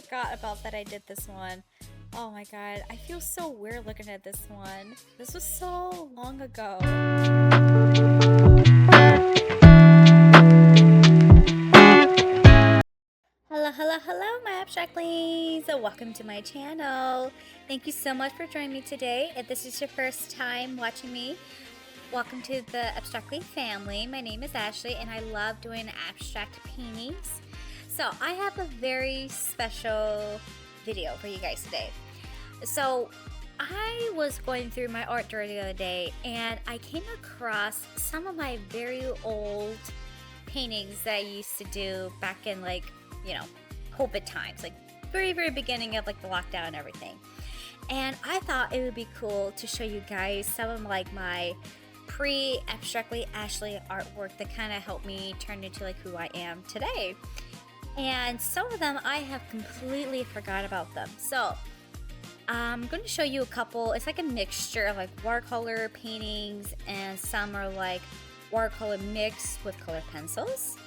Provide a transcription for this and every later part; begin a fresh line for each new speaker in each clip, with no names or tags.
forgot about that I did this one. Oh my god, I feel so weird looking at this one. This was so long ago. Hello, hello, hello, my abstractlings! Welcome to my channel. Thank you so much for joining me today. If this is your first time watching me, welcome to the Abstractly family. My name is Ashley and I love doing abstract paintings. So I have a very special video for you guys today. So I was going through my art drawer the other day and I came across some of my very old paintings that I used to do back in COVID times, like very beginning of like the lockdown and everything. And I thought it would be cool to show you guys some of like my pre-Abstractly Ashley artwork that kind of helped me turn into like who I am today. And some of them I have completely forgot about them. So I'm going to show you a couple. It's like a mixture of like watercolor paintings and some are like watercolor mixed with colored pencils.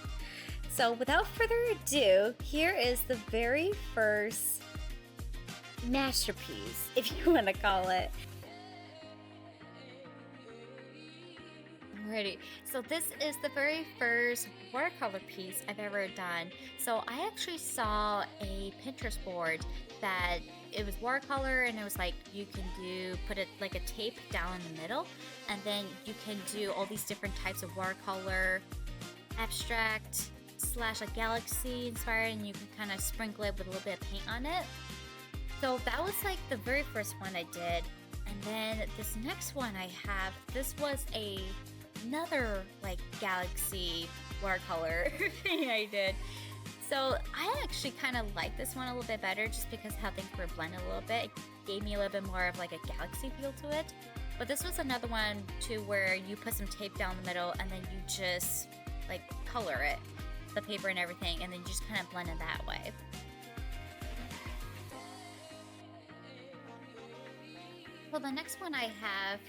So without further ado, here is the very first masterpiece, if you want to call it. Alrighty, so this is the very first watercolor piece I've ever done. So I actually saw a Pinterest board that it was watercolor and it was like you can put it like a tape down in the middle and then you can do all these different types of watercolor, abstract, / like galaxy inspired, and you can kind of sprinkle it with a little bit of paint on it. So that was like the very first one I did. And then this next one I have, this was another like galaxy watercolor thing I did. So I actually kind of like this one a little bit better just because how things were blended a little bit. It gave me a little bit more of like a galaxy feel to it. But this was another one too where you put some tape down the middle and then you just like color it, the paper and everything, and then you just kind of blend it that way. Well, the next one I have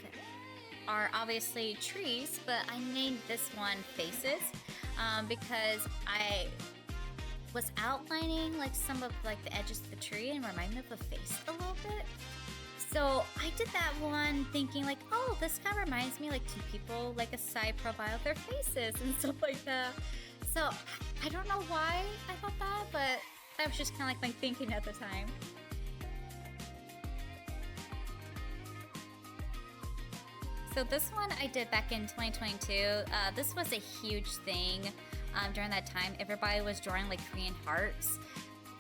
are obviously trees, but I named this one faces because I was outlining like some of like the edges of the tree and reminded me of a face a little bit. So I did that one thinking like, oh, this kind of reminds me like two people, like a side profile of their faces and stuff like that. So I don't know why I thought that, but that was just kind of like my thinking at the time. So this one I did back in 2022. This was a huge thing during that time. Everybody was drawing like Korean hearts.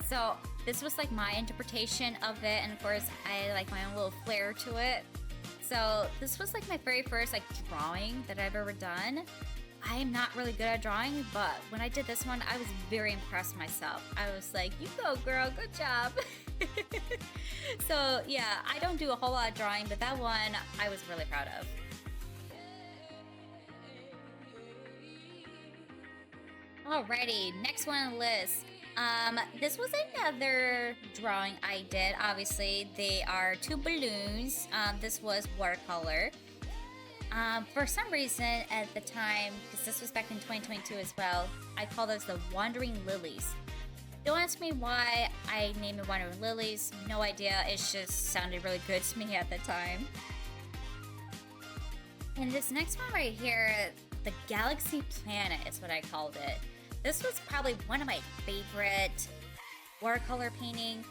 So this was like my interpretation of it, and of course I like my own little flair to it. So this was like my very first like drawing that I've ever done. I am not really good at drawing, but when I did this one, I was very impressed with myself. I was like, you go girl, good job. So yeah, I don't do a whole lot of drawing, but that one I was really proud of. Alrighty, next one on the list. This was another drawing I did. Obviously, they are two balloons. This was watercolor. For some reason at the time, because this was back in 2022 as well, I call those the Wandering Lilies. Don't ask me why I named it Wandering Lilies. No idea. It just sounded really good to me at the time. And this next one right here, the Galaxy Planet is what I called it. This was probably one of my favorite watercolor painting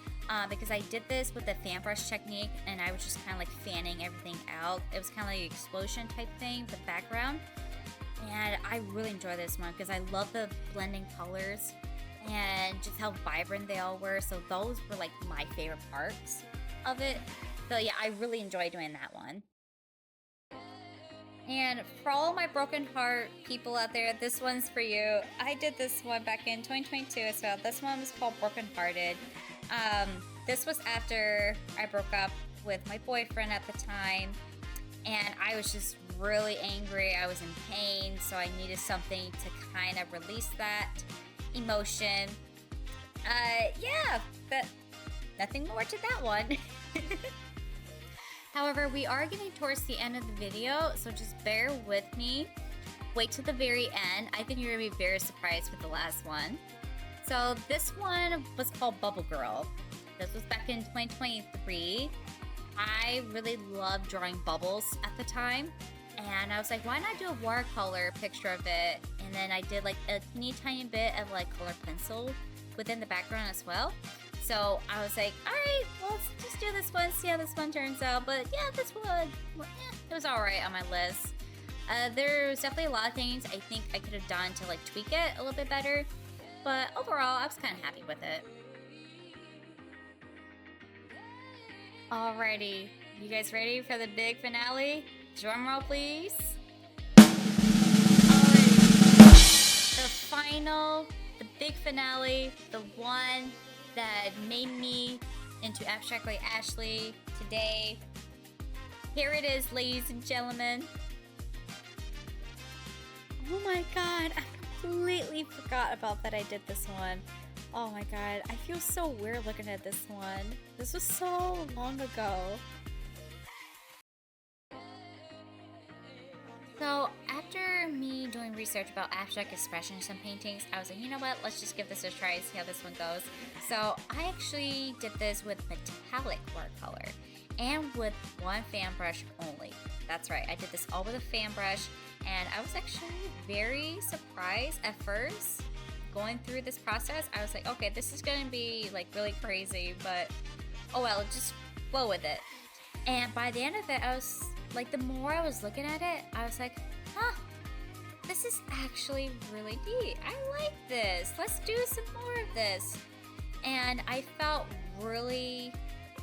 because I did this with the fan brush technique and I was just kind of like fanning everything out. It was kind of like an explosion type thing, the background. And I really enjoy this one because I love the blending colors and just how vibrant they all were. So those were like my favorite parts of it. So yeah, I really enjoy doing that one. And for all my broken heart people out there, this one's for you. I did this one back in 2022 as well. This one was called Broken Hearted. This was after I broke up with my boyfriend at the time. And I was just really angry. I was in pain. So I needed something to kind of release that emotion. Yeah, but nothing more to that one. However, we are getting towards the end of the video, so just bear with me. Wait till the very end. I think you're gonna be very surprised with the last one. So this one was called Bubble Girl. This was back in 2023. I really loved drawing bubbles at the time, and I was like, why not do a watercolor picture of it? And then I did like a teeny tiny bit of like colored pencil within the background as well. So I was like, all right, well, let's just do this one, see how this one turns out. But yeah, this one, it was all right on my list. There's definitely a lot of things I think I could have done to like tweak it a little bit better, but overall, I was kind of happy with it. Alrighty, you guys ready for the big finale? Drum roll, please. Alrighty, the big finale, the one that made me into Abstractly Ashley today. Here it is, ladies and gentlemen. Oh my god, I completely forgot about that I did this one. Oh my god, I feel so weird looking at this one. This was so long ago. So after me doing research about abstract expressions and paintings, I was like, you know what, let's just give this a try and see how this one goes. So I actually did this with metallic watercolor and with one fan brush only. That's right, I did this all with a fan brush, and I was actually very surprised at first. Going through this process, I was like, okay, this is gonna be like really crazy, but oh well, just flow with it. And by the end of it, I was like, the more I was looking at it, I was like, huh, this is actually really neat. I like this. Let's do some more of this. And I felt really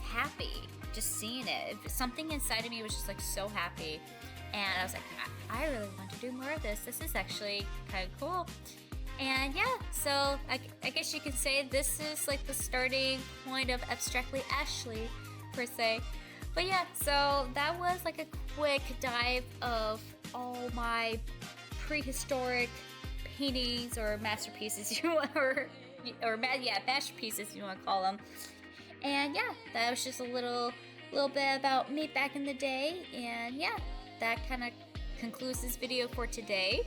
happy just seeing it. Something inside of me was just like so happy. And I was like, I really want to do more of this. This is actually kind of cool. And yeah, so I guess you could say this is like the starting point of Abstractly Ashley, per se. But yeah, so that was like a quick dive of all my prehistoric paintings or masterpieces you want, masterpieces you want to call them. And yeah, that was just a little bit about me back in the day. And yeah, that kind of concludes this video for today.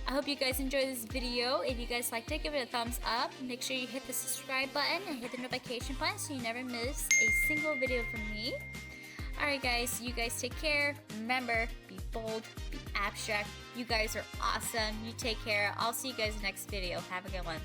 I hope you guys enjoyed this video. If you guys liked it, give it a thumbs up. Make sure you hit the subscribe button and hit the notification button so you never miss a single video from me. Alright guys, you guys take care. Remember, be bold, be abstract. You guys are awesome. You take care. I'll see you guys next video. Have a good one.